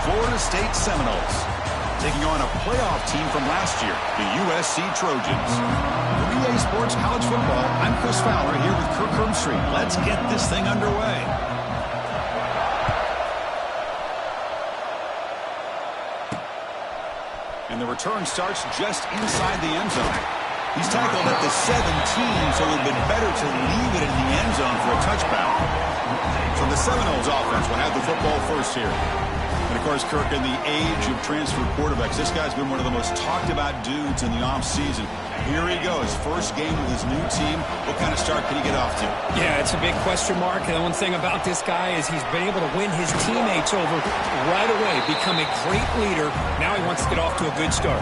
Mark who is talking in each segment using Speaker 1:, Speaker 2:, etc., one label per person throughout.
Speaker 1: Florida State Seminoles, taking on a playoff team from last year, the USC Trojans. For EA Sports College Football, I'm Chris Fowler here with Kirk Hermstreet. Let's get this thing underway. And the return starts just inside the end zone. He's tackled at the 17, so it would have been better to leave it in the end zone for a touchdown. So the Seminoles offense will have the football first here. And, of course, Kirk, in the age of transfer quarterbacks, this guy's been one of the most talked-about dudes in the offseason. Here he goes, first game with his new team. What kind of start can he get off to?
Speaker 2: Yeah, it's a big question mark. And the one thing about this guy is he's been able to win his teammates over right away, become a great leader. Now he wants to get off to a good start.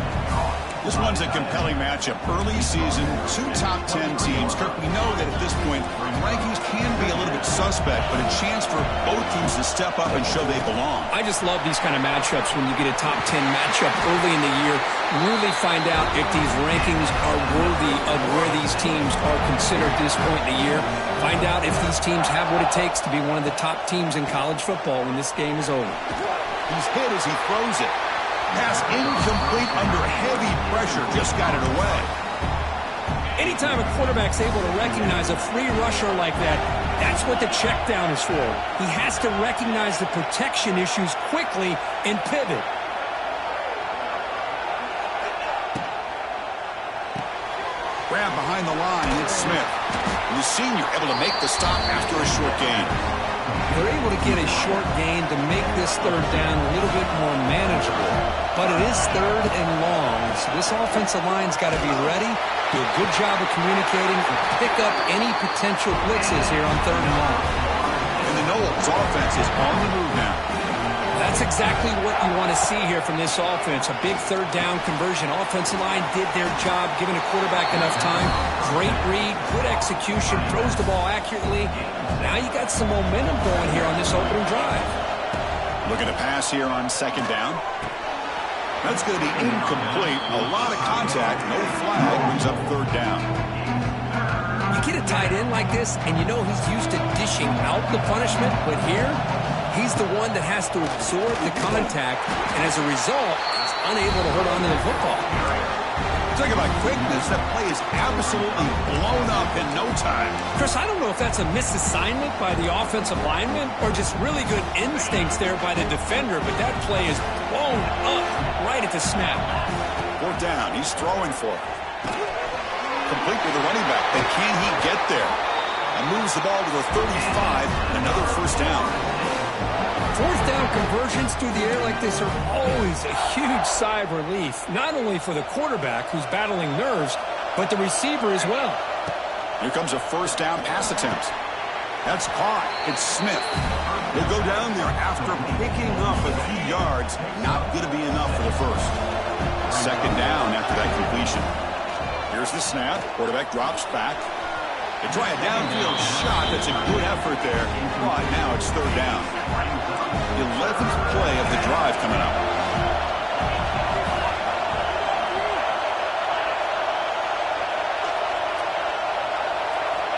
Speaker 1: This one's a compelling matchup. Early season, 2 top 10 teams. Kirk, we know that at this point, rankings can be a little bit suspect, but a chance for both teams to step up and show they belong.
Speaker 2: I just love these kind of matchups when you get a top 10 matchup early in the year. Really find out if these rankings are worthy of where these teams are considered at this point in the year. Find out if these teams have what it takes to be one of the top teams in college football when this game is over.
Speaker 1: He's hit as he throws it. Pass incomplete under heavy pressure. Just got it away.
Speaker 2: Anytime a quarterback's able to recognize a free rusher like that, that's what the check down is for. He has to recognize the protection issues quickly and pivot.
Speaker 1: Grab behind the line. It's Smith. And the senior able to make the stop after a short gain.
Speaker 2: They're able to get a short gain to make this third down a little bit more manageable. But it is third and long, so this offensive line's got to be ready, do a good job of communicating, and pick up any potential blitzes here on third and long.
Speaker 1: And the Noles offense is on the move now.
Speaker 2: That's exactly what you want to see here from this offense. A big third down conversion. Offensive line did their job, giving a quarterback enough time. Great read, good execution, throws the ball accurately. Now you got some momentum going here on this opening drive.
Speaker 1: Looking to pass here on second down. That's going to be incomplete. A lot of contact. No flag. Brings up third down.
Speaker 2: You get a tight end like this, and you know he's used to dishing out the punishment. But here, he's the one that has to absorb the contact, and as a result, he's unable to hold on to the football.
Speaker 1: Talk about quickness. That play is absolutely blown up in no time.
Speaker 2: Chris, I don't know if that's a misassignment by the offensive lineman or just really good instincts there by the defender, but that play is blown up right at the snap.
Speaker 1: Fourth down. He's throwing for it. Complete with the running back. But can he get there? And moves the ball to the 35. Another first down.
Speaker 2: Fourth down conversions through the air like this are always a huge sigh of relief, not only for the quarterback who's battling nerves, but the receiver as well.
Speaker 1: Here comes a first down pass attempt. That's caught. It's Smith. He'll go down there after picking up a few yards. Not going to be enough for the first. Second down after that completion. Here's the snap. Quarterback drops back. They try a downfield shot. That's a good effort there. But now it's third down. 11th play of the drive coming up.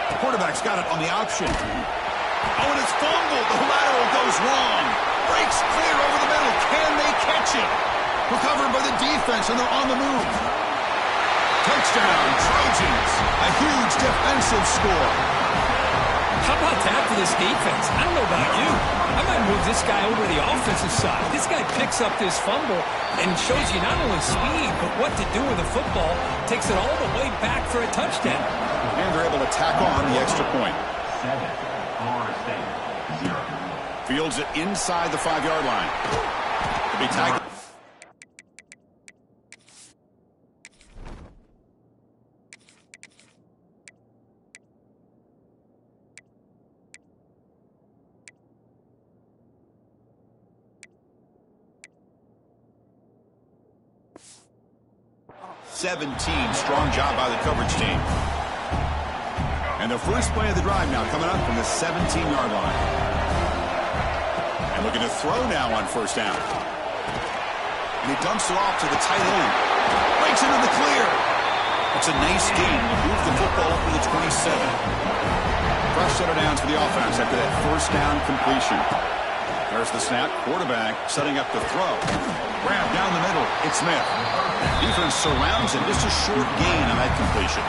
Speaker 1: The quarterback's got it on the option. Oh, and it's fumbled. The lateral goes wrong. Breaks clear over the middle. Can they catch it? Recovered by the defense, and they're on the move. Touchdown, Trojans. A huge defensive score.
Speaker 2: How about that for this defense? I don't know about you. I might move this guy over to the offensive side. This guy picks up this fumble and shows you not only speed, but what to do with the football. Takes it all the way back for a touchdown.
Speaker 1: And they're able to tack on the extra point.
Speaker 3: 7, Florida State, 0.
Speaker 1: Fields it inside the 5-yard line. To be tackled. Strong job by the coverage team. And the first play of the drive now coming up from the 17-yard line. And looking to throw now on first down. And he dumps it off to the tight end. Breaks into the clear. It's a nice gain. Move the football up to the 27. Fresh set of downs for the offense after that first down completion. There's the snap. Quarterback setting up to throw. Grab down the middle. It's Smith. Defense surrounds him. Just a short gain on that completion.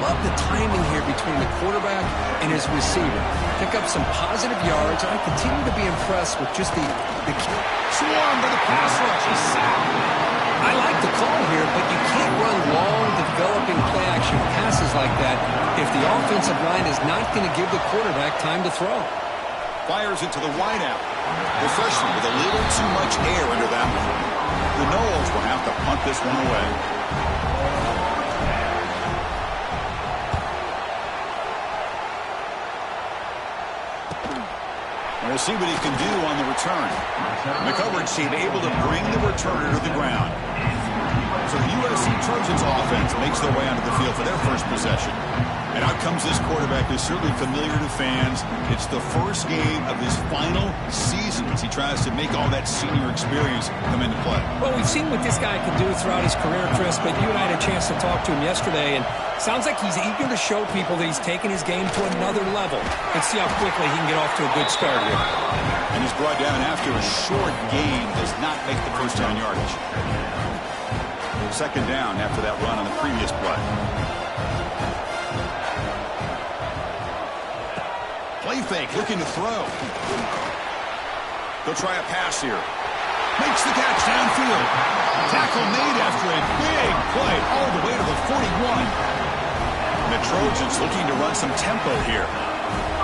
Speaker 2: Love the timing here between the quarterback and his receiver. Pick up some positive yards, and I continue to be impressed with just the
Speaker 1: swarm by the pass rush. He's sacked.
Speaker 2: I like the call here, but you can't run long, developing play-action passes like that if the offensive line is not going to give the quarterback time to throw.
Speaker 1: Fires it to the wideout. The freshman with a little too much air under that one. The Noles will have to punt this one away. And we'll see what he can do on the return. And the coverage team able to bring the returner to the ground. So the USC Trojans offense makes their way onto the field for their first possession. And out comes this quarterback who's certainly familiar to fans. It's the first game of his final season as he tries to make all that senior experience come into play.
Speaker 2: Well, we've seen what this guy can do throughout his career, Chris, but you and I had a chance to talk to him yesterday, and sounds like he's eager to show people that he's taken his game to another level. Let's see how quickly he can get off to a good start here.
Speaker 1: And he's brought down after a short gain, does not make the first down yardage. Second down after that run on the previous play. Play fake, looking to throw. They'll try a pass here. Makes the catch downfield. Tackle made after a big play all the way to the 41. And the Trojans looking to run some tempo here.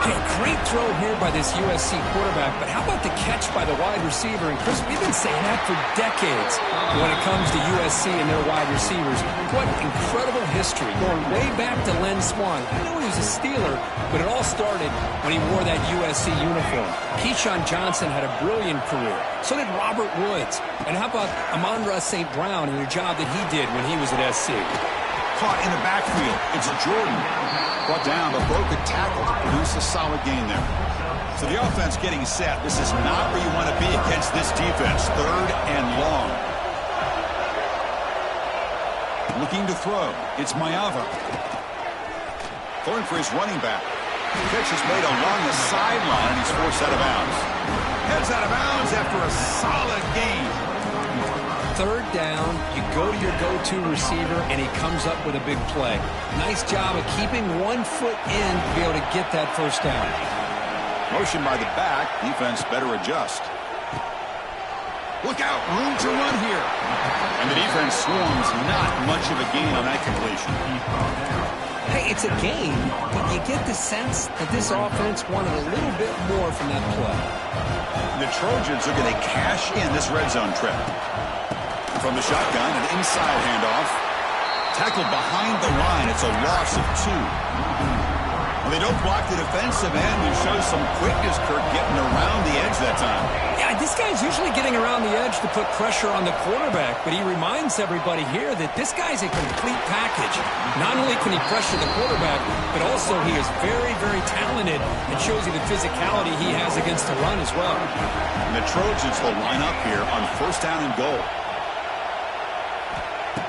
Speaker 2: Hey, great throw here by this USC quarterback, but how about the catch by the wide receiver? And Chris, we've been saying that for decades when it comes to USC and their wide receivers. What incredible history, going way back to Len Swan. I know he was a Steeler, but it all started when he wore that USC uniform. Keyshawn Johnson had a brilliant career. So did Robert Woods. And how about Amon-Ra St. Brown and the job that he did when he was at SC?
Speaker 1: Caught in the backfield. It's Jordan. Brought down, but broke a tackle to produce a solid gain there. So the offense getting set. This is not where you want to be against this defense. Third and long. Looking to throw. It's Mayava. Throwing for his running back. The catch is made along the sideline, and he's forced out of bounds. Heads out of bounds after a solid gain.
Speaker 2: Third down, you go to your go-to receiver, and he comes up with a big play. Nice job of keeping 1 foot in to be able to get that first down.
Speaker 1: Motion by the back. Defense better adjust. Look out. Room to run here. And the defense swarms. Not much of a gain on that completion.
Speaker 2: Hey, it's a gain, but you get the sense that this offense wanted a little bit more from that play.
Speaker 1: The Trojans are going to cash in this red zone trip. From the shotgun, an inside handoff. Tackled behind the line. It's a loss of 2. Well, they don't block the defensive end. He shows some quickness, Kirk, getting around the edge that time.
Speaker 2: Yeah, this guy's usually getting around the edge to put pressure on the quarterback, but he reminds everybody here that this guy's a complete package. Not only can he pressure the quarterback, but also he is very, very talented and shows you the physicality he has against the run as well.
Speaker 1: And the Trojans will line up here on first down and goal.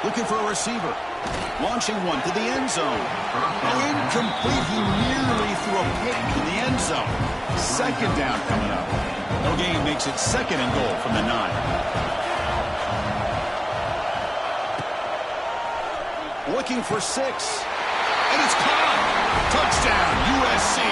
Speaker 1: Looking for a receiver. Launching one to the end zone. Oh, incomplete. He nearly threw a pick in the end zone. Second down coming up. No gain makes it second and goal from the 9. Looking for 6. And it's caught. Touchdown, USC.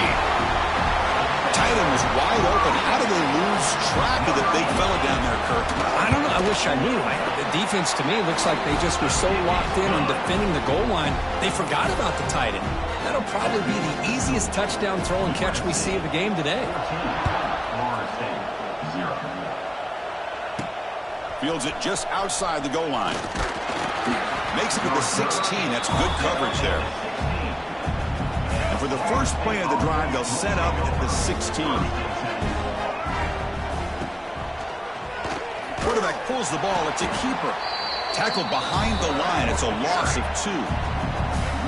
Speaker 1: Tight end was wide open. How do they lose track of the big fella down there, Kirk?
Speaker 2: I don't know. I wish I knew. The defense, to me, looks like they just were so locked in on defending the goal line, they forgot about the tight end. That'll probably be the easiest touchdown throw and catch we see of the game today.
Speaker 1: Fields it just outside the goal line. Makes it to the 16. That's good coverage there. And for the first play of the drive, they'll set up at the 16. Quarterback pulls the ball. It's a keeper. Tackled behind the line. It's a loss of 2.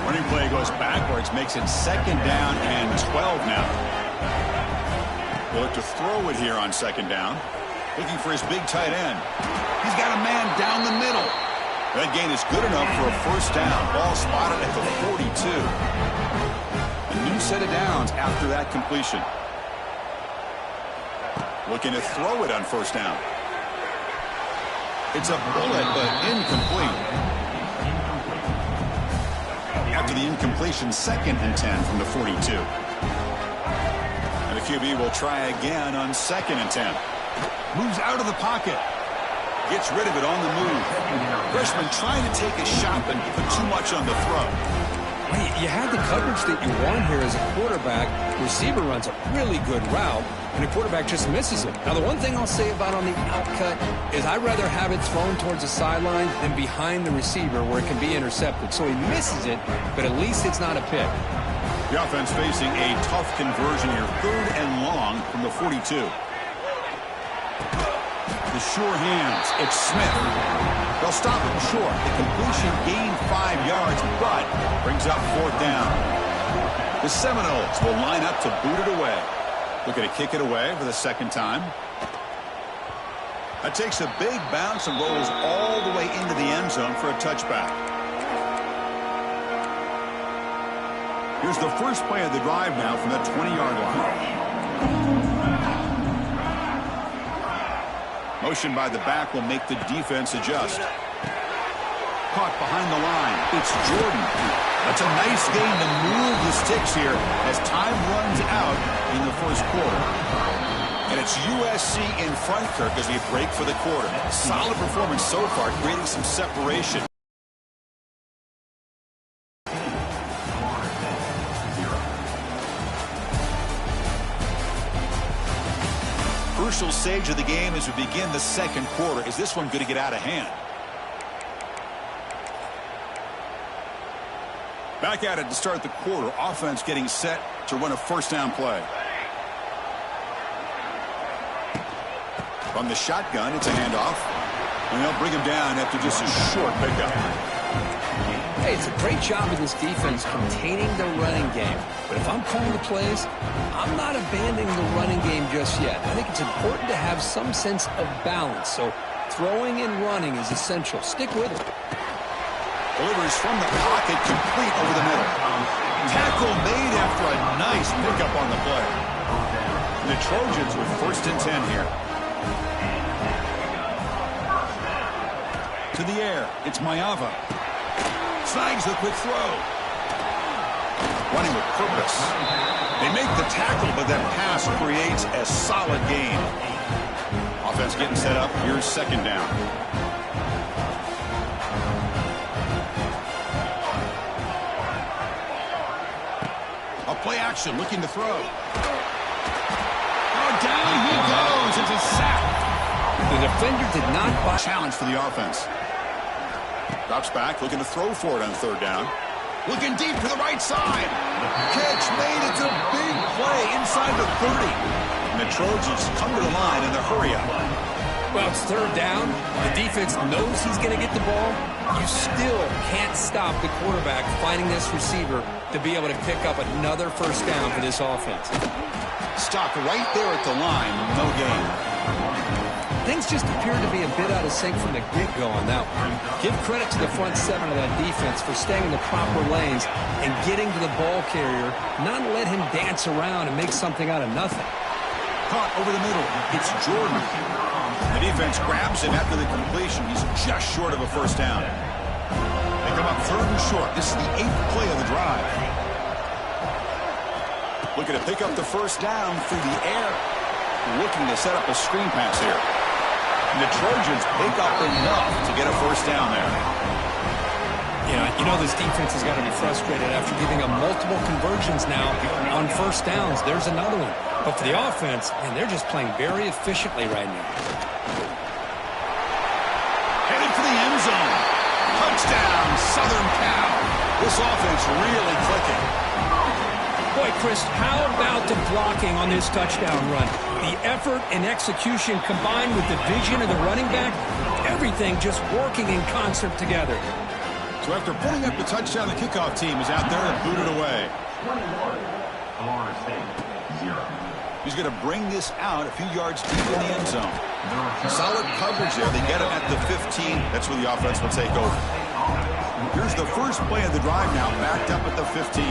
Speaker 1: Running play goes backwards. Makes it second down and 12 now. They'll look to throw it here on second down. Looking for his big tight end. He's got a man down the middle. That gain is good enough for a first down. Ball spotted at the 42. A new set of downs after that completion. Looking to throw it on first down. It's a bullet, but incomplete. After the incompletion, 2nd and 10 from the 42. And the QB will try again on 2nd and 10. Moves out of the pocket. Gets rid of it on the move. Freshman trying to take a shot, but put too much on the throw.
Speaker 2: You had the coverage that you want here as a quarterback. Receiver runs a really good route, and the quarterback just misses it. Now, the one thing I'll say about on the outcut is I'd rather have it thrown towards the sideline than behind the receiver where it can be intercepted. So he misses it, but at least it's not a pick.
Speaker 1: The offense facing a tough conversion here. 3rd and long from the 42. The sure hands. It's Smith. They'll stop him short. The completion gained 5 yards, but brings up 4th down. The Seminoles will line up to boot it away. Looking to kick it away for the 2nd time. That takes a big bounce and rolls all the way into the end zone for a touchback. Here's the first play of the drive now from the 20-yard line. Motion by the back will make the defense adjust. Caught behind the line. It's Jordan. That's a nice gain to move the sticks here as time runs out in the first quarter. And it's USC in front, Kirk, as we break for the quarter. Solid performance so far, creating some separation. Crucial stage of the game as we begin the 2nd quarter. Is this one going to get out of hand? Back at it to start the quarter. Offense getting set to run a first down play. From the shotgun, it's a handoff. And they'll bring him down after just a short pickup.
Speaker 2: Hey, it's a great job of this defense containing the running game. But if I'm calling the plays, I'm not abandoning the running game just yet. I think it's important to have some sense of balance. So throwing and running is essential. Stick with it.
Speaker 1: Delivers from the pocket, complete over the middle. Tackle made after a nice pickup on the play. The Trojans with 1st and 10 here. To the air, it's Mayava. Snags the quick throw. Running with purpose. They make the tackle, but that pass creates a solid gain. Offense getting set up. Here's 2nd down. A play action, looking to throw. Oh, down he goes. It's a sack.
Speaker 2: The defender did not buy.
Speaker 1: Challenge for the offense. Drops back, looking to throw for it on 3rd down. Looking deep to the right side. Catch made. It's a big play inside the 30. And the Trojans come to the line in the hurry up.
Speaker 2: Well, it's 3rd down. The defense knows he's going to get the ball. You still can't stop the quarterback finding this receiver to be able to pick up another first down for this offense.
Speaker 1: Stopped right there at the line. No gain.
Speaker 2: Things just appear to be a bit out of sync from the get-go on that one. Give credit to the front 7 of that defense for staying in the proper lanes and getting to the ball carrier, not let him dance around and make something out of nothing.
Speaker 1: Caught over the middle. It's Jordan. The defense grabs him after the completion. He's just short of a first down. They come up 3rd and short. This is the 8th play of the drive. Looking to pick up the first down through the air. Looking to set up a screen pass here. And the Trojans pick up enough to get a first down there.
Speaker 2: You know this defense has got to be frustrated after giving up multiple conversions now on first downs. There's another one. But for the offense, man, they're just playing very efficiently right now.
Speaker 1: Headed for the end zone. Touchdown, Southern Cal. This offense really clicking.
Speaker 2: Boy, Chris, how about the blocking on this touchdown run? The effort and execution combined with the vision of the running back, everything just working in concert together.
Speaker 1: So after pulling up the touchdown, the kickoff team is out there and booted away.
Speaker 3: Florida State, 0.
Speaker 1: He's going to bring this out a few yards deep in the end zone. Solid coverage there. They get him at the 15. That's where the offense will take over. Here's the first play of the drive now, backed up at the 15.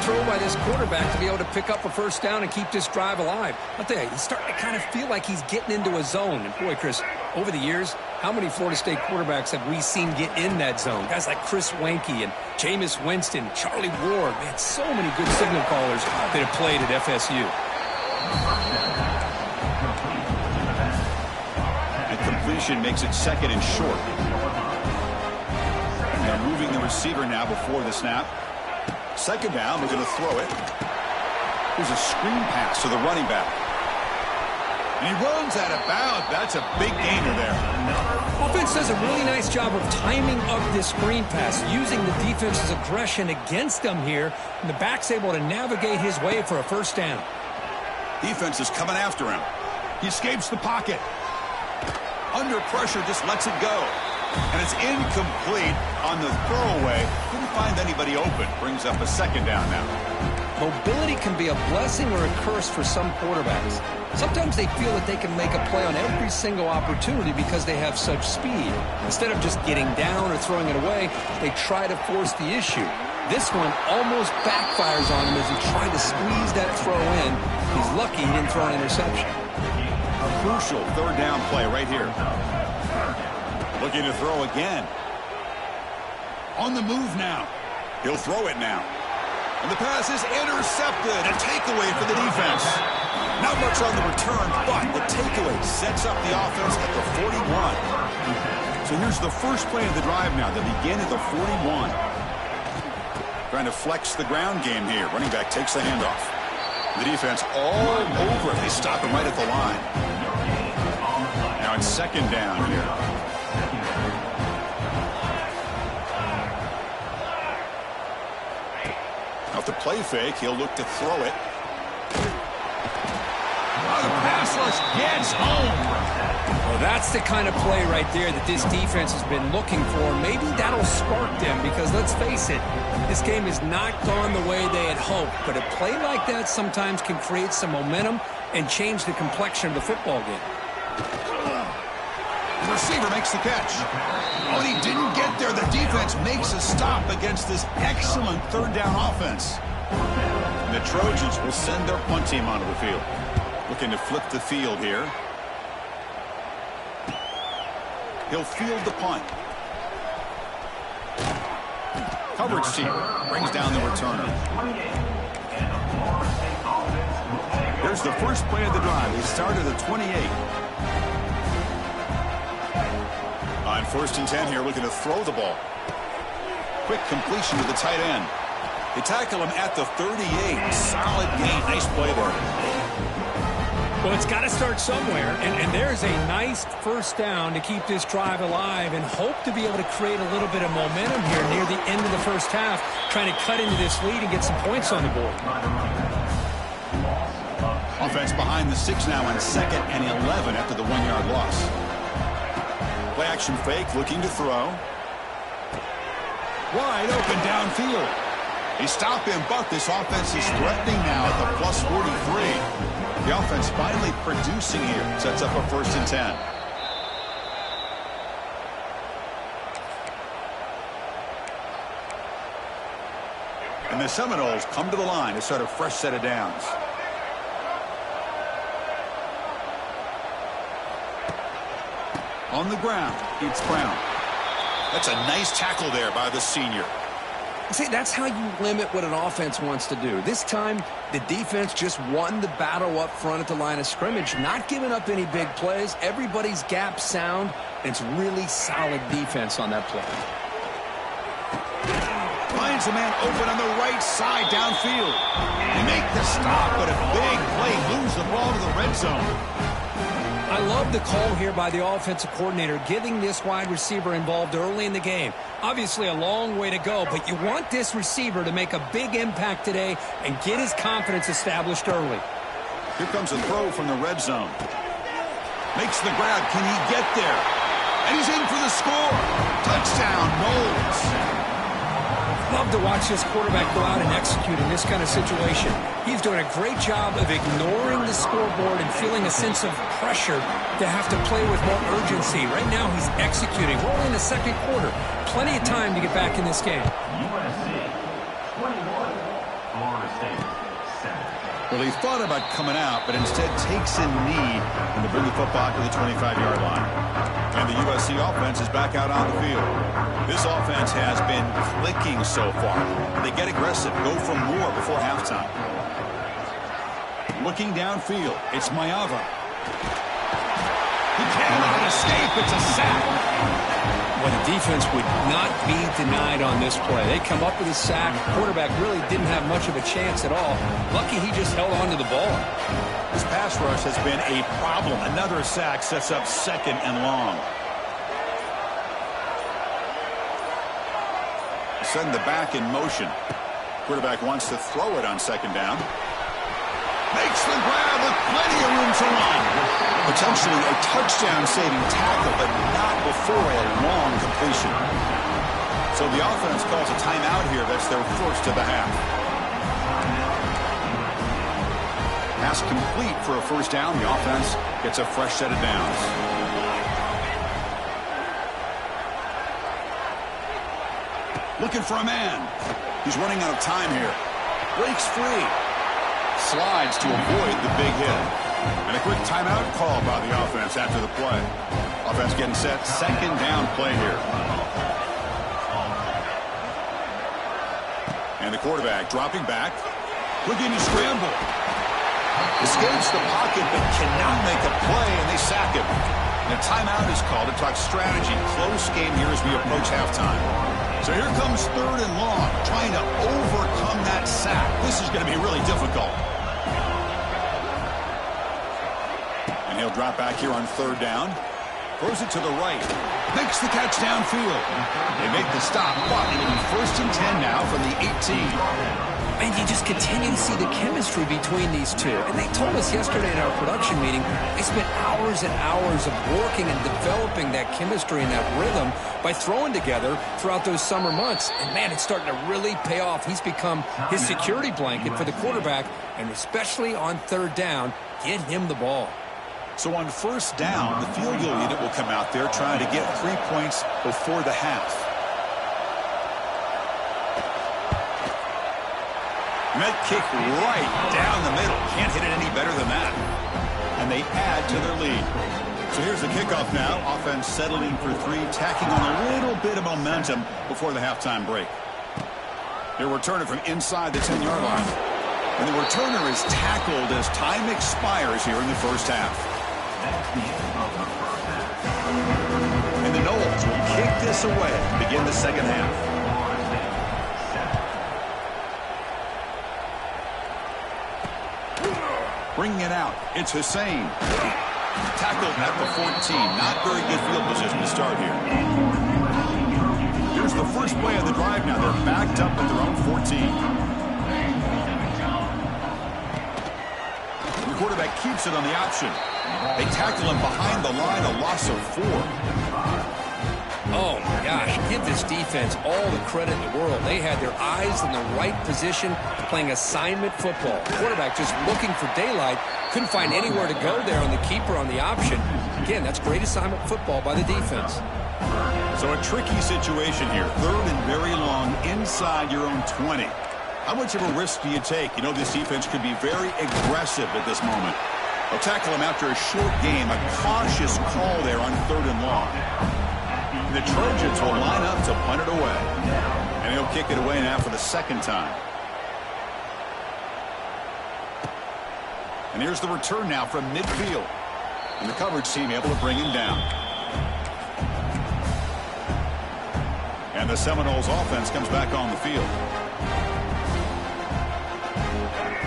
Speaker 2: throw by this quarterback to be able to pick up a first down and keep this drive alive. I'll tell you, he's starting to kind of feel like he's getting into a zone. And boy, Chris, over the years, how many Florida State quarterbacks have we seen get in that zone? Guys like Chris Wenke and Jameis Winston, Charlie Ward. Man, so many good signal callers that have played at FSU.
Speaker 1: And completion makes it second and short. They're moving the receiver now before the snap. Second down, they're going to throw it. Here's a screen pass to the running back. And he runs out of bounds. That's a big gainer there.
Speaker 2: Offense does a really nice job of timing up this screen pass, using the defense's aggression against them here, and the back's able to navigate his way for a first down.
Speaker 1: Defense is coming after him. He escapes the pocket. Under pressure, just lets it go. And it's incomplete on the throwaway. Couldn't find anybody open. Brings up a second down now.
Speaker 2: Mobility can be a blessing or a curse for some quarterbacks. Sometimes they feel that they can make a play on every single opportunity because they have such speed. Instead of just getting down or throwing it away, they try to force the issue. This one almost backfires on him as he tried to squeeze that throw in. He's lucky he didn't throw an interception.
Speaker 1: A crucial third down play right here. Looking to throw again. On the move now. He'll throw it now. And the pass is intercepted. A takeaway for the defense. Not much on the return, but the takeaway sets up the offense at the 41. So here's the first play of the drive now. They begin at the 41. Trying to flex the ground game here. Running back takes the handoff. The defense all over it. They stop him right at the line. Now it's second down here. Off the play fake, he'll look to throw it. Oh, the pass rush gets home.
Speaker 2: Well, that's the kind of play right there that this defense has been looking for. Maybe that'll spark them because, let's face it, this game has not gone the way they had hoped. But a play like that sometimes can create some momentum and change the complexion of the football game.
Speaker 1: The receiver makes the catch. Oh, and he didn't get there. The defense makes a stop against this excellent third down offense. And the Trojans will send their punt team onto the field. Looking to flip the field here. He'll field the punt. Coverage team brings down the returner. Here's the first play of the drive. They start at the 28. On 1st and 10 here, looking to throw the ball. Quick completion to the tight end. They tackle him at the 38. Solid gain. Nice play there.
Speaker 2: Well, it's got to start somewhere, and there's a nice first down to keep this drive alive and hope to be able to create a little bit of momentum here near the end of the first half, trying to cut into this lead and get some points on the board.
Speaker 1: Offense behind the 6 now on 2nd and 11 after the 1-yard loss. Play action fake, looking to throw. Wide open downfield. They stop him, but this offense is threatening now at the plus 43. The offense finally producing here. Sets up a 1st and 10. And the Seminoles come to the line to start a fresh set of downs. On the ground, it's Brown. That's a nice tackle there by the senior.
Speaker 2: See, that's how you limit what an offense wants to do. This time, the defense just won the battle up front at the line of scrimmage, not giving up any big plays. Everybody's gap sound, and it's really solid defense on that play.
Speaker 1: Finds a man open on the right side downfield. They make the stop, but a big play moves the ball to the red zone.
Speaker 2: I love the call here by the offensive coordinator, getting this wide receiver involved early in the game. Obviously a long way to go, but you want this receiver to make a big impact today and get his confidence established early.
Speaker 1: Here comes a throw from the red zone. Makes the grab. Can he get there? And he's in for the score. Touchdown, Knowles.
Speaker 2: Love to watch this quarterback go out and execute in this kind of situation. He's doing a great job of ignoring the scoreboard and feeling a sense of pressure to have to play with more urgency. Right now he's executing. We're only in the second quarter. Plenty of time to get back in this game.
Speaker 3: USC 21, Florida State, 7.
Speaker 1: Well, he thought about coming out, but instead takes a knee and to bring the football to the 25-yard line. And the USC offense is back out on the field. This offense has been clicking so far. They get aggressive, go for more before halftime. Looking downfield, it's Maeva. He cannot escape. It's a sack.
Speaker 2: Well, the defense would not be denied on this play. They come up with a sack. Quarterback really didn't have much of a chance at all. Lucky he just held on to the ball.
Speaker 1: This pass rush has been a problem. Another sack sets up 2nd and long. Send the back in motion. Quarterback wants to throw it on 2nd down. Makes the grab with plenty of room to run. Potentially a touchdown-saving tackle, but not before a long completion. So the offense calls a timeout here. That's their first of the half. Pass complete for a first down. The offense gets a fresh set of downs. Looking for a man. He's running out of time here. Breaks free. Slides to avoid the big hit. And a quick timeout call by the offense after the play. Offense getting set. 2nd down play here. And the quarterback dropping back. Looking to scramble. Escapes the pocket but cannot make a play, and they sack him. And a timeout is called to talk strategy. Close game here as we approach halftime. So here comes 3rd and long, trying to overcome that sack. This is going to be really difficult. And he'll drop back here on 3rd down. Throws it to the right. Makes the catch downfield. They make the stop, but it'll be 1st and 10 now from the 18.
Speaker 2: And you just continue to see the chemistry between these two. And they told us yesterday in our production meeting, they spent hours and hours of working and developing that chemistry and that rhythm by throwing together throughout those summer months. And, man, it's starting to really pay off. He's become his security blanket for the quarterback, and especially on 3rd down, get him the ball.
Speaker 1: So on 1st down, the field goal unit will come out there trying to get 3 points before the half. And that kick right down the middle. Can't hit it any better than that. And they add to their lead. So here's the kickoff now. Offense settling for 3, tacking on a little bit of momentum before the halftime break. Their returner from inside the 10-yard line. And the returner is tackled as time expires here in the first half. And the Noles will kick this away to begin the second half. Bringing it out, it's Hussein. Tackled at the 14. Not very good field position to start here. Here's the first play of the drive now. They're backed up at their own 14. The quarterback keeps it on the option. They tackle him behind the line, a loss of 4.
Speaker 2: Oh, my gosh. Give this defense all the credit in the world. They had their eyes in the right position, playing assignment football. Quarterback just looking for daylight. Couldn't find anywhere to go there on the keeper on the option. Again, that's great assignment football by the defense.
Speaker 1: So a tricky situation here. 3rd and very long inside your own 20. How much of a risk do you take? You know this defense could be very aggressive at this moment. They'll tackle him after a short game. A cautious call there on 3rd and long. The Trojans will line up to punt it away. And he'll kick it away now for the 2nd time. And here's the return now from midfield. And the coverage team able to bring him down. And the Seminoles offense comes back on the field.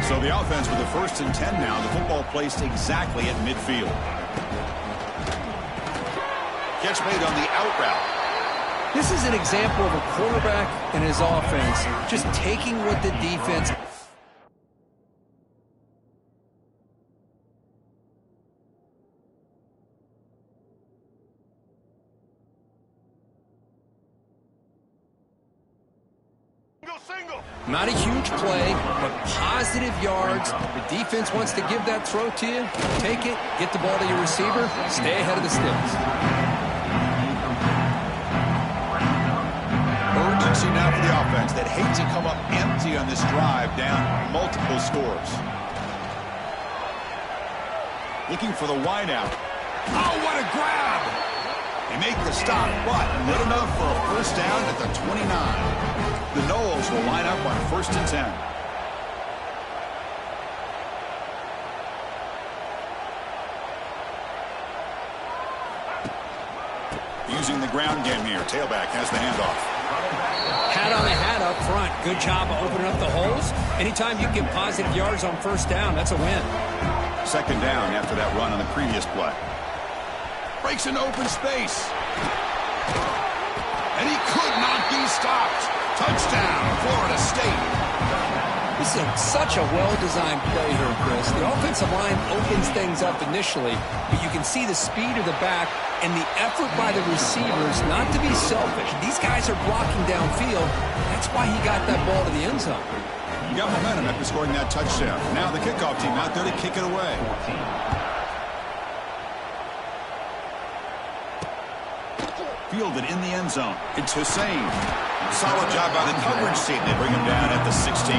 Speaker 1: So the offense with the 1st and 10 now. The football placed exactly at midfield. Catch made on the out route.
Speaker 2: This is an example of a quarterback and his offense just taking what the defense. Not a huge play, but positive yards. The defense wants to give that throw to you. Take it, get the ball to your receiver, stay ahead of the sticks.
Speaker 1: Passing now for the offense. They'd hate to come up empty on this drive, down multiple scores. Looking for the wideout. Oh, what a grab! They make the stop, but good enough for a first down at the 29. The Noles will line up on 1st and 10. Using the ground game here. Tailback has the handoff.
Speaker 2: Hat on the hat up front. Good job of opening up the holes. Anytime you get positive yards on 1st down, that's a win.
Speaker 1: 2nd down after that run on the previous play. Breaks into open space. And he could not be stopped. Touchdown, Florida State.
Speaker 2: This is such a well-designed play here, Chris. The offensive line opens things up initially, but you can see the speed of the back and the effort by the receivers not to be selfish. These guys are blocking downfield. That's why he got that ball to the end zone.
Speaker 1: You got momentum after scoring that touchdown. Now the kickoff team out there to kick it away. Fielded in the end zone. It's Hussein. Solid job by the coverage team. They bring him down at the 16.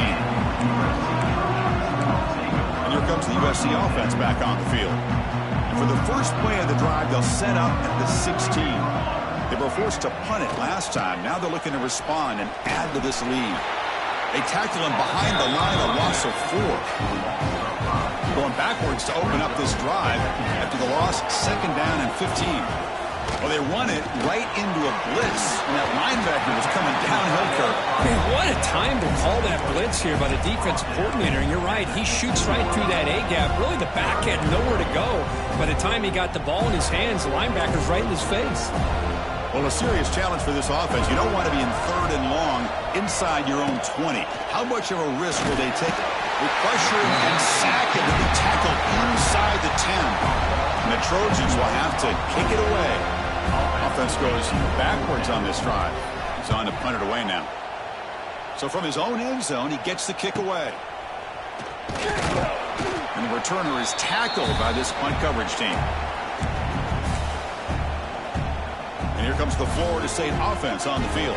Speaker 1: And here comes the USC offense back on the field. And for the first play of the drive, they'll set up at the 16. They were forced to punt it last time. Now they're looking to respond and add to this lead. They tackle him behind the line, a loss of 4. Going backwards to open up this drive after the loss, 2nd down and 15. Well, they run it right into a blitz, and that linebacker was coming downhill curve.
Speaker 2: Man, what a time to call that blitz here by the defensive coordinator. And you're right, he shoots right through that A-gap. Really, the back had nowhere to go. By the time he got the ball in his hands, the linebacker's right in his face.
Speaker 1: Well, a serious challenge for this offense. You don't want to be in 3rd and long inside your own 20. How much of a risk will they take? With pressure and sack him to be tackled inside the 10. And the Trojans will have to kick it away. Offense goes backwards on this drive. He's on to punt it away now. So from his own end zone, he gets the kick away. And the returner is tackled by this punt coverage team. And here comes the Florida State offense on the field.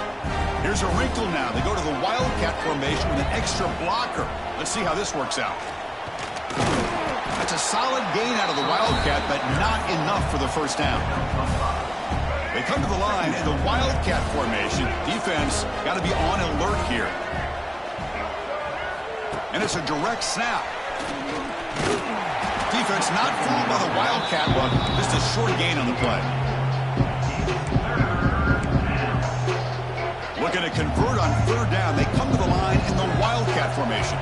Speaker 1: Here's a wrinkle now. They go to the Wildcat formation with an extra blocker. Let's see how this works out. That's a solid gain out of the Wildcat, but not enough for the first down. They come to the line in the Wildcat formation. Defense got to be on alert here. And it's a direct snap. Defense not fooled by the Wildcat run. Just a short gain on the play. Looking to convert on 3rd down. They come to the line in the Wildcat formation.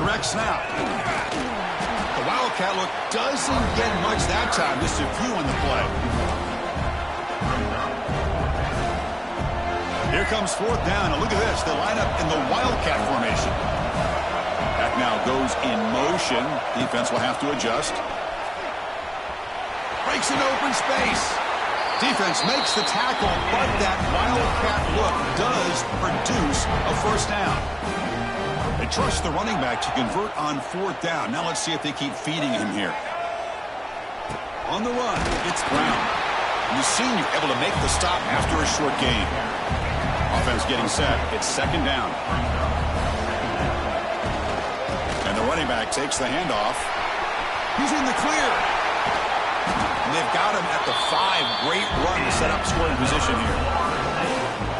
Speaker 1: Direct snap. The Wildcat look doesn't get much that time. Just a few on the play. Here comes 4th down. And look at this. They line up in the Wildcat formation. Back now goes in motion. Defense will have to adjust. Breaks into open space. Defense makes the tackle, but that Wildcat look does produce a first down. They trust the running back to convert on 4th down. Now let's see if they keep feeding him here. On the run, it's Brown. You've seen you able to make the stop after a short gain. Offense getting set. It's 2nd down. And the running back takes the handoff. He's in the clear. And they've got him at the 5. Great run to set up scoring position here.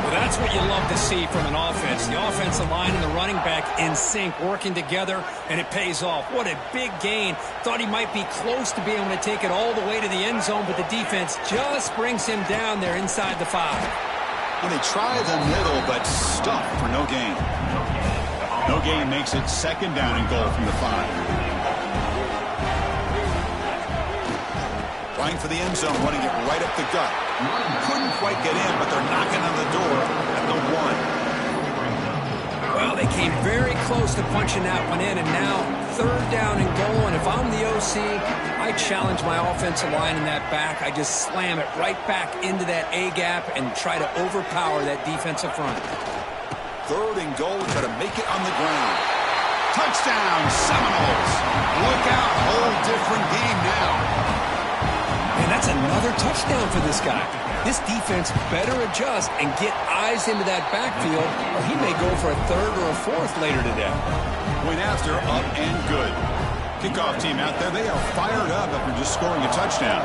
Speaker 2: Well, that's what you love to see from an offense. The offensive line and the running back in sync, working together, and it pays off. What a big gain. Thought he might be close to being able to take it all the way to the end zone, but the defense just brings him down there inside the 5.
Speaker 1: Well, they try the middle, but stuff for no gain. No gain makes it 2nd down and goal from the 5. Trying for the end zone, running it right up the gut. Couldn't quite get in, but they're knocking on the door at the 1.
Speaker 2: Well, they came very close to punching that one in, and now 3rd down and goal. And if I'm the OC, I challenge my offensive line in that back. I just slam it right back into that A-gap and try to overpower that defensive front.
Speaker 1: 3rd and goal, try to make it on the ground. Touchdown, Seminoles. Look out, whole different game now.
Speaker 2: And that's a another touchdown for this guy. This defense better adjust and get eyes into that backfield, or he may go for a third or a fourth later today.
Speaker 1: Point after, up and good. Kickoff team out there, they are fired up after just scoring a touchdown.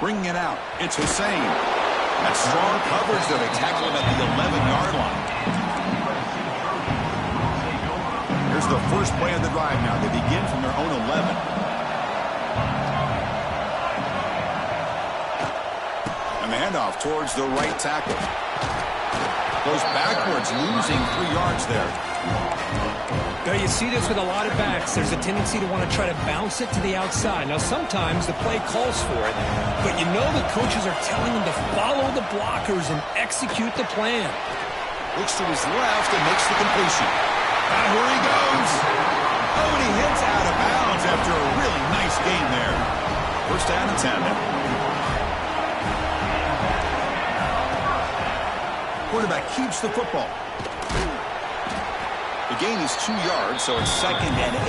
Speaker 1: Bringing it out, it's Hussein. That strong coverage there, they tackle him at the 11-yard line. Here's the first play of the drive now. They begin from their own 11. And the handoff towards the right tackle. Goes backwards, losing 3 yards there.
Speaker 2: Now, you see this with a lot of backs. There's a tendency to want to try to bounce it to the outside. Now, sometimes the play calls for it, but you know the coaches are telling them to follow the blockers and execute the plan.
Speaker 1: Looks to his left and makes the completion. And here he goes. Oh, and he hits out of bounds after a really nice game there. First down and 10. Quarterback keeps the football. The gain is 2 yards, so it's 2nd and 8.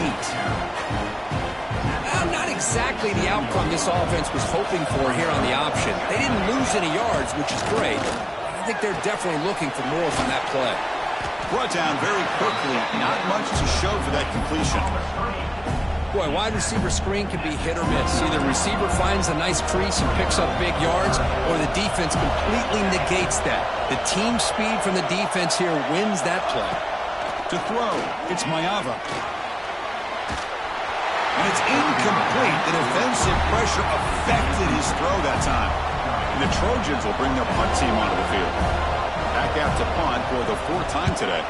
Speaker 2: Well, not exactly the outcome this offense was hoping for here on the option. They didn't lose any yards, which is great. I think they're definitely looking for more from that play.
Speaker 1: Brought down very quickly. Not much to show for that completion.
Speaker 2: Boy, wide receiver screen can be hit or miss. Either receiver finds a nice crease and picks up big yards, or the defense completely negates that. The team speed from the defense here wins that play.
Speaker 1: To throw, it's Mayava. And it's incomplete. The defensive pressure affected his throw that time. And the Trojans will bring their punt team onto the field. Back out to punt for the 4th time today.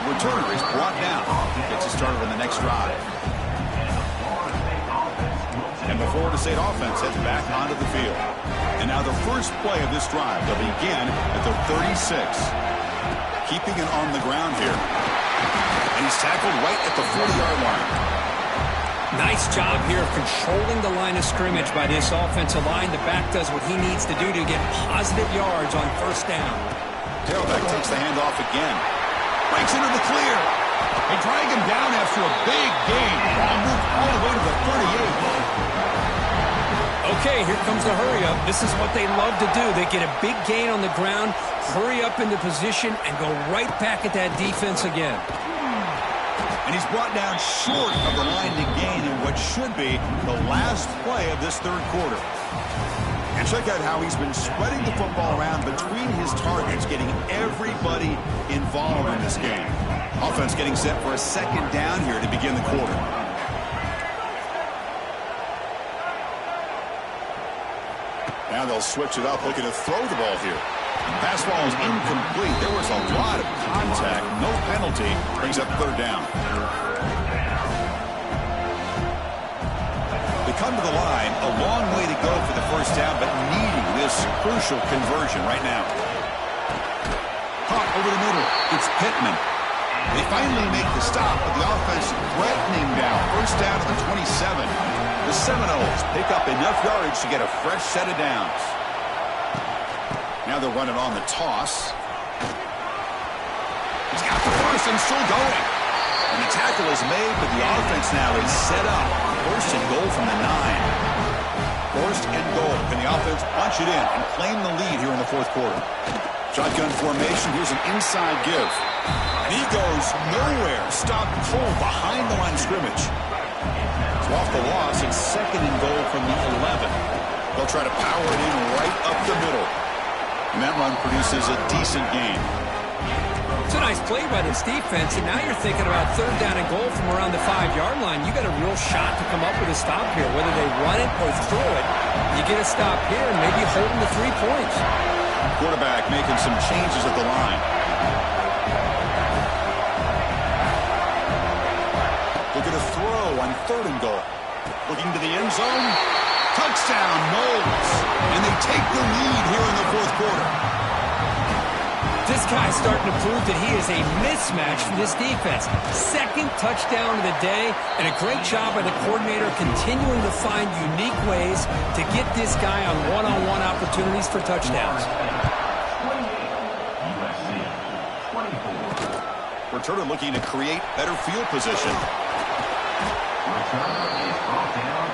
Speaker 1: Returner is brought down. Gets it started on the next drive. And the Florida State offense heads back onto the field. And now the first play of this drive. They'll begin at the 36. Keeping it on the ground here. And he's tackled right at the 40-yard line.
Speaker 2: Nice job here of controlling the line of scrimmage by this offensive line. The back does what he needs to do to get positive yards on first down.
Speaker 1: Tailback takes the handoff again. Breaks into the clear. They drag him down after a big gain. Ball moved all the way to the 38.
Speaker 2: Okay, here comes the hurry up. This is what they love to do. They get a big gain on the ground, hurry up into position, and go right back at that defense again.
Speaker 1: And he's brought down short of the line to gain in what should be the last play of this 3rd quarter. And check out how he's been spreading the football around between his targets, getting everybody involved in this game. Offense getting set for a 2nd down here to begin the quarter. Now they'll switch it up, looking to throw the ball here. Pass ball is incomplete. There was a lot of contact. No penalty. Brings up 3rd down. They come to the line. A long way to go for the first down, but needing this crucial conversion right now. Caught over the middle. It's Pittman. They finally make the stop, but the offense threatening now. First down to the 27. The Seminoles pick up enough yardage to get a fresh set of downs. Now they're running on the toss. He's got the first and still going. And the tackle is made, but the offense now is set up. First and goal from the 9. First and goal. Can the offense punch it in and claim the lead here in the 4th quarter? Shotgun formation. Here's an inside give. And he goes nowhere. Stopped cold behind the line of scrimmage. So off the loss, it's 2nd and goal from the 11. They'll try to power it in right up the middle. And that run produces a decent gain.
Speaker 2: It's a nice play by this defense, and now you're thinking about 3rd down and goal from around the 5-yard line. You got a real shot to come up with a stop here. Whether they run it or throw it, you get a stop here and maybe hold them to 3 points.
Speaker 1: Quarterback making some changes at the line. Looking to throw on 3rd and goal. Looking to the end zone. Touchdown, Knowles. And they take the lead here in the 4th quarter.
Speaker 2: This guy's starting to prove that he is a mismatch for this defense. 2nd touchdown of the day, and a great job by the coordinator continuing to find unique ways to get this guy on one-on-one opportunities for touchdowns.
Speaker 1: returner looking to create better field position.
Speaker 3: Returner is brought down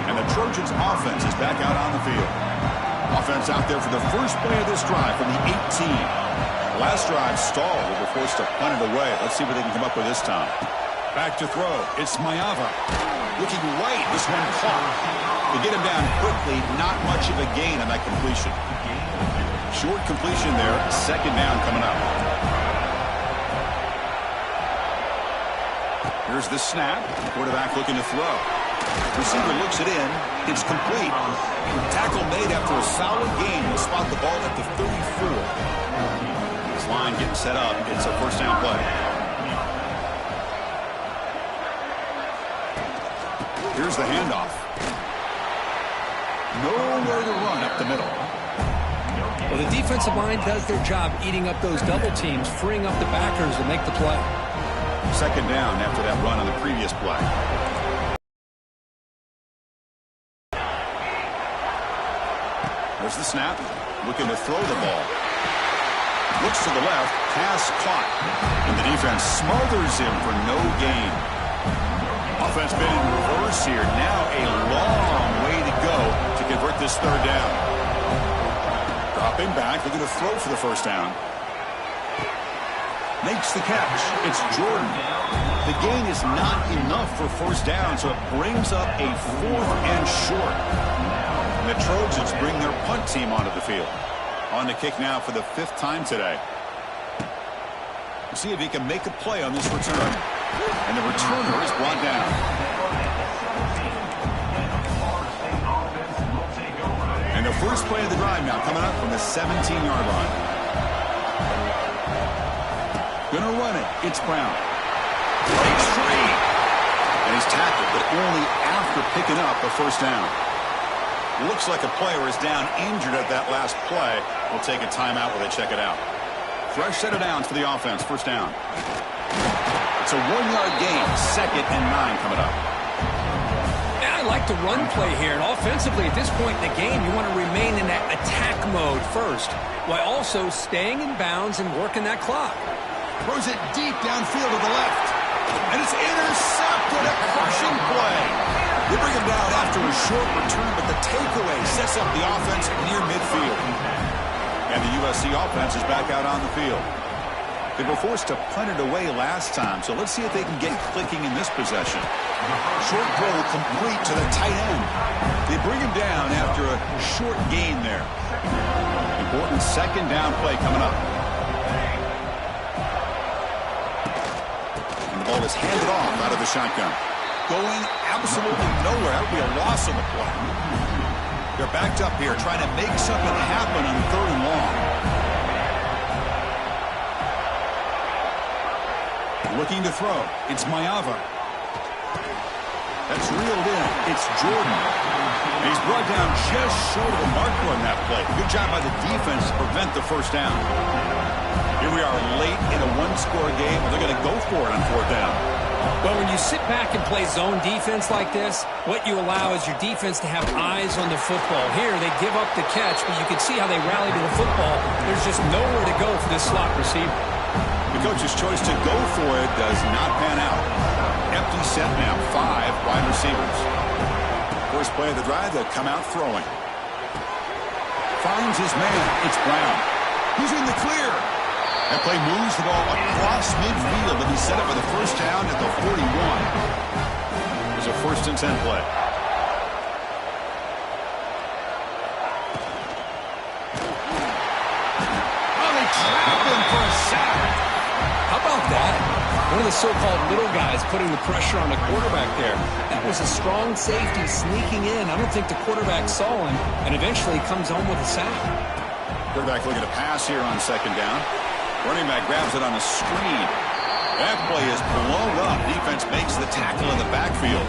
Speaker 1: And the Trojans offense is back out on the field. Offense out there for the first play of this drive from the 18. Last drive stalled. They were forced to punt it away. Let's see what they can come up with this time. Back to throw. It's Mayava. Looking right. This one caught. They get him down quickly. Not much of a gain on that completion. Short completion there. Second down coming up. Here's the snap. Quarterback looking to throw. Receiver looks it in. It's complete. Tackle made after a solid gain. Will spot the ball at the 34. This line getting set up. It's a first down play. Here's the handoff. Nowhere to run up the middle.
Speaker 2: Well, the defensive line does their job eating up those double teams, freeing up the backers to make the play.
Speaker 1: Second down after that run on the previous play. There's the snap. Looking to throw the ball. Looks to the left. Pass caught. And the defense smothers him for no gain. Offense been in reverse here. Now a long way to go to convert this third down. Dropping back. Looking to throw for the first down. Makes the catch. It's Jordan. The gain is not enough for first down, so it brings up a 4th and short. And the Trojans bring their punt team onto the field. On the kick now for the 5th time today. We'll see if he can make a play on this return. And the returner is brought down. And the first play of the drive now coming up from the 17-yard line. Gonna run it. It's Brown. Breaks free. And he's tackled, but only after picking up a first down. Looks like a player is down injured at that last play. We'll take a timeout while they check it out. Fresh set of downs for the offense. First down. It's a 1-yard gain. 2nd and 9 coming up.
Speaker 2: Yeah, I like the run play here. And offensively, at this point in the game, you want to remain in that attack mode first, while also staying in bounds and working that clock.
Speaker 1: Throws it deep downfield to the left. And it's intercepted. A crushing play. They bring him down after a short return, but the takeaway sets up the offense near midfield. And the USC offense is back out on the field. They were forced to punt it away last time, so let's see if they can get clicking in this possession. Short throw complete to the tight end. They bring him down after a short gain there. Important second down play coming up. And the ball is handed off out of the shotgun. Going absolutely nowhere. That would be a loss on the play. They're backed up here trying to make something happen on 3rd and long. Looking to throw. It's Mayava. That's reeled in. It's Jordan. And he's brought down just short of the marker on that play. Good job by the defense to prevent the first down. Here we are late in a 1-score game. They're going to go for it on 4th down.
Speaker 2: Well, when you sit back and play zone defense like this, what you allow is your defense to have eyes on the football. Here, they give up the catch, but you can see how they rally to the football. There's just nowhere to go for this slot receiver.
Speaker 1: The coach's choice to go for it does not pan out. Empty set now, 5 wide receivers. First play of the drive, they'll come out throwing. Finds his man. It's Brown. He's in the clear. That play moves the ball across midfield, and he set up for the first down at the 41. It's a 1st and 10 play. Oh, they trap him for a sack.
Speaker 2: How about that? One of the so-called little guys putting the pressure on the quarterback there. That was a strong safety sneaking in. I don't think the quarterback saw him, and eventually comes home with a sack.
Speaker 1: Quarterback looking to pass here on 2nd down. Running back grabs it on a screen. That play is blown up. Defense makes the tackle in the backfield.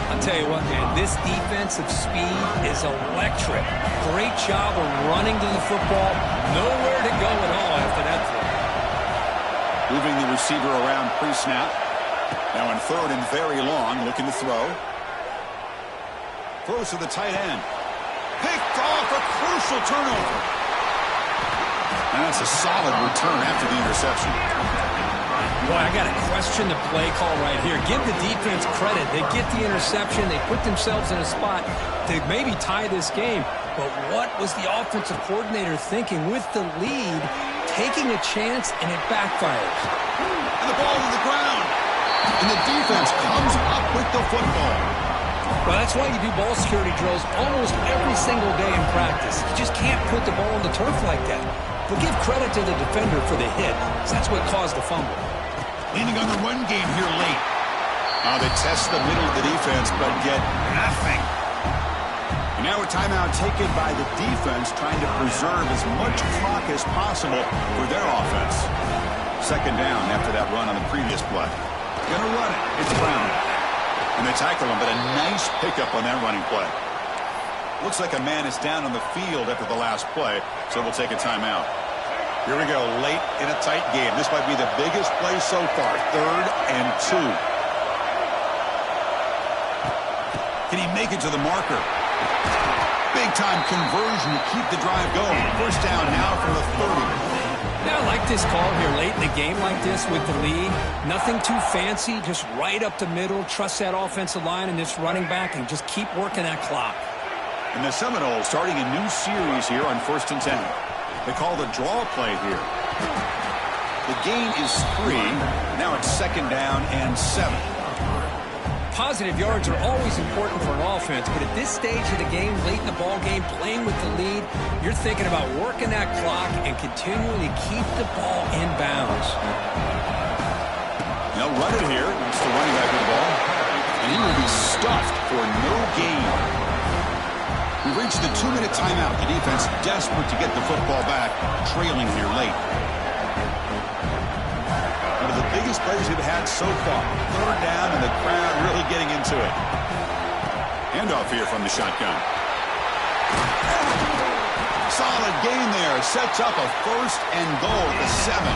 Speaker 2: I'll tell you what, man, this defensive speed is electric. Great job of running to the football. Nowhere to go at all after that throw.
Speaker 1: Moving the receiver around pre-snap. Now in 3rd and very long, looking to throw. Throws to the tight end. Picked off, a crucial turnover. And that's a solid return after the interception.
Speaker 2: Boy, I got to question the play call right here. Give the defense credit. They get the interception. They put themselves in a spot to maybe tie this game. But what was the offensive coordinator thinking with the lead, taking a chance, and it backfires?
Speaker 1: And the ball to the ground. And the defense comes up with the football.
Speaker 2: Well, that's why you do ball security drills almost every single day in practice. You just can't put the ball on the turf like that. But give credit to the defender for the hit, because that's what caused the fumble.
Speaker 1: Leaning on the run game here late. They test the middle of the defense, but get nothing. And now a timeout taken by the defense, trying to preserve as much clock as possible for their offense. Second down after that run on the previous play. Gonna run it. It's Brown. And they tackle him, but a nice pickup on that running play. Looks like a man is down on the field after the last play, so we'll take a timeout. Here we go, late in a tight game. This might be the biggest play so far. 3rd and 2. Can he make it to the marker? Big-time conversion to keep the drive going. First down now from the 30.
Speaker 2: Yeah, I like this call here late in the game like this with the lead. Nothing too fancy, just right up the middle. Trust that offensive line and this running back and just keep working that clock.
Speaker 1: And the Seminoles starting a new series here on 1st and 10. They call the draw play here. The gain is 3. Now it's 2nd down and 7.
Speaker 2: Positive yards are always important for an offense, but at this stage of the game, late in the ball game, playing with the lead, you're thinking about working that clock and continuing to keep the ball in bounds.
Speaker 1: They'll run it here. It's the running back with the ball. And he will be stuffed for no gain. We've reached the 2-minute timeout. The defense desperate to get the football back, trailing here late. One of the biggest plays we've had so far. 3rd down and the crowd really getting into it. Handoff here from the shotgun. Solid gain there. Sets up a 1st and goal at the 7.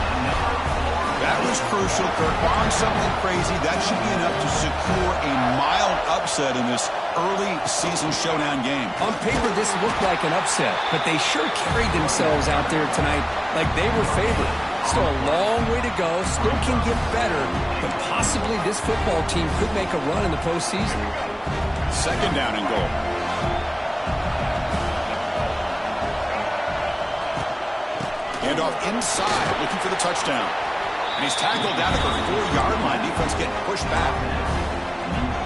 Speaker 1: That was crucial. Kirk, barring something crazy, that should be enough to secure a mild upset in this early season showdown game.
Speaker 2: On paper, this looked like an upset, but they sure carried themselves out there tonight like they were favored. Still a long way to go, still can get better, but possibly this football team could make a run in the postseason.
Speaker 1: 2nd down and goal. Handoff inside, looking for the touchdown. And he's tackled down at the 4-yard line. Defense getting pushed back.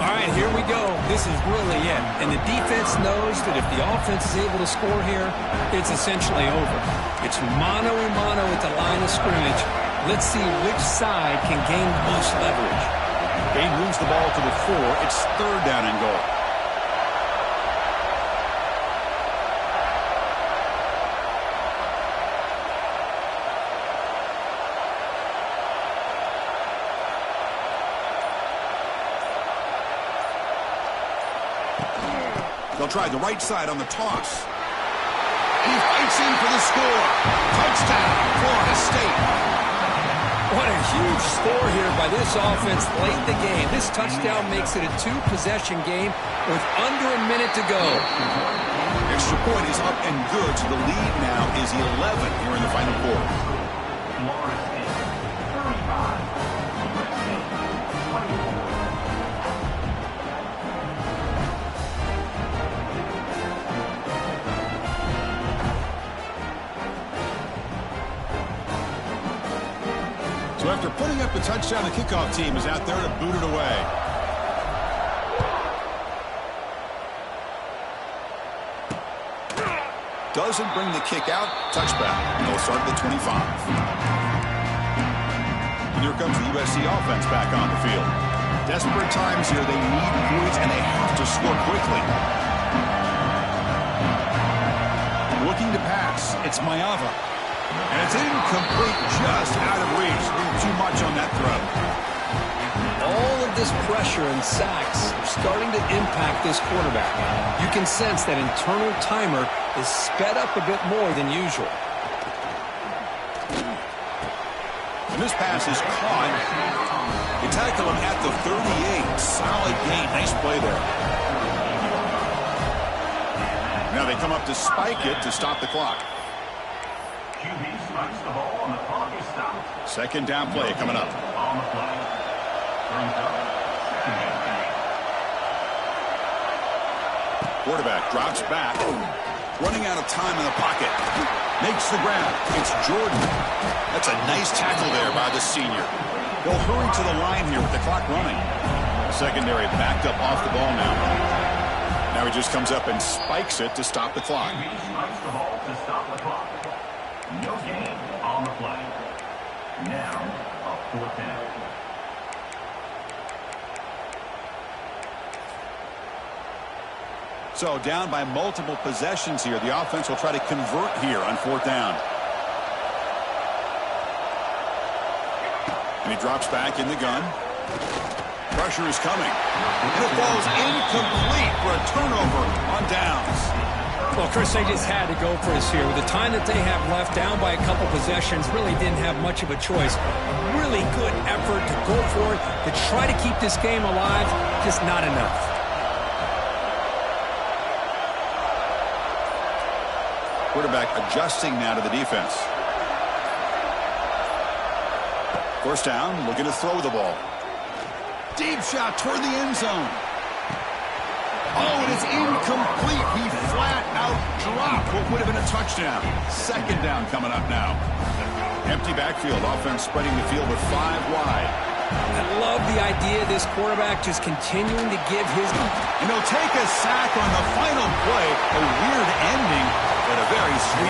Speaker 2: All right, here we go. This is really it. And the defense knows that if the offense is able to score here, it's essentially over. It's mano-a-mano at the line of scrimmage. Let's see which side can gain the most leverage.
Speaker 1: Gain moves the ball to the 4. It's 3rd down and goal. They'll try the right side on the toss. And he fights in for the score. Touchdown, Florida State.
Speaker 2: What a huge score here by this offense late in the game. This touchdown makes it a 2-possession game with under a minute to go.
Speaker 1: Extra point is up and good, so the lead now is 11 here in the final quarter.
Speaker 3: Florida State 35, USA 24.
Speaker 1: So after putting up the touchdown, the kickoff team is out there to boot it away. Doesn't bring the kick out. Touchback. They'll start at the 25. And here comes the USC offense back on the field. Desperate times here. They need points, and they have to score quickly. Looking to pass. It's Mayava. And it's incomplete, just out of reach. Too much on that throw.
Speaker 2: All of this pressure and sacks are starting to impact this quarterback. You can sense that internal timer is sped up a bit more than usual.
Speaker 1: And this pass is caught. They tackle him at the 38. Solid gain. Nice play there. Now they come up to spike it to stop the clock.
Speaker 3: QB strikes the ball and the clock is stopped.
Speaker 1: Second down play coming up.
Speaker 3: On the play. Brings up second down play.
Speaker 1: Quarterback drops back. Running out of time in the pocket. Makes the grab. It's Jordan. That's a nice tackle there by the senior. They'll hurry to the line here with the clock running. Secondary backed up off the ball now. Now he just comes up and spikes it to stop the clock.
Speaker 3: QB strikes the ball to stop the clock. No gain on the play. Now, a fourth down.
Speaker 1: So down by multiple possessions here. The offense will try to convert here on fourth down. And he drops back in the gun. Pressure is coming. And it falls incomplete for a turnover on downs.
Speaker 2: Well, Chris, they just had to go for this here. With the time that they have left, down by a couple possessions, really didn't have much of a choice. A really good effort to go for it, to try to keep this game alive, just not enough.
Speaker 1: Quarterback adjusting now to the defense. First down, looking to throw the ball. Deep shot toward the end zone. Oh, it is incomplete. He flat out dropped what would have been a touchdown. Second down coming up now. Empty backfield. Offense spreading the field with 5 wide.
Speaker 2: I love the idea of this quarterback just continuing to give his...
Speaker 1: And he'll take a sack on the final play. A weird ending, but a very sweet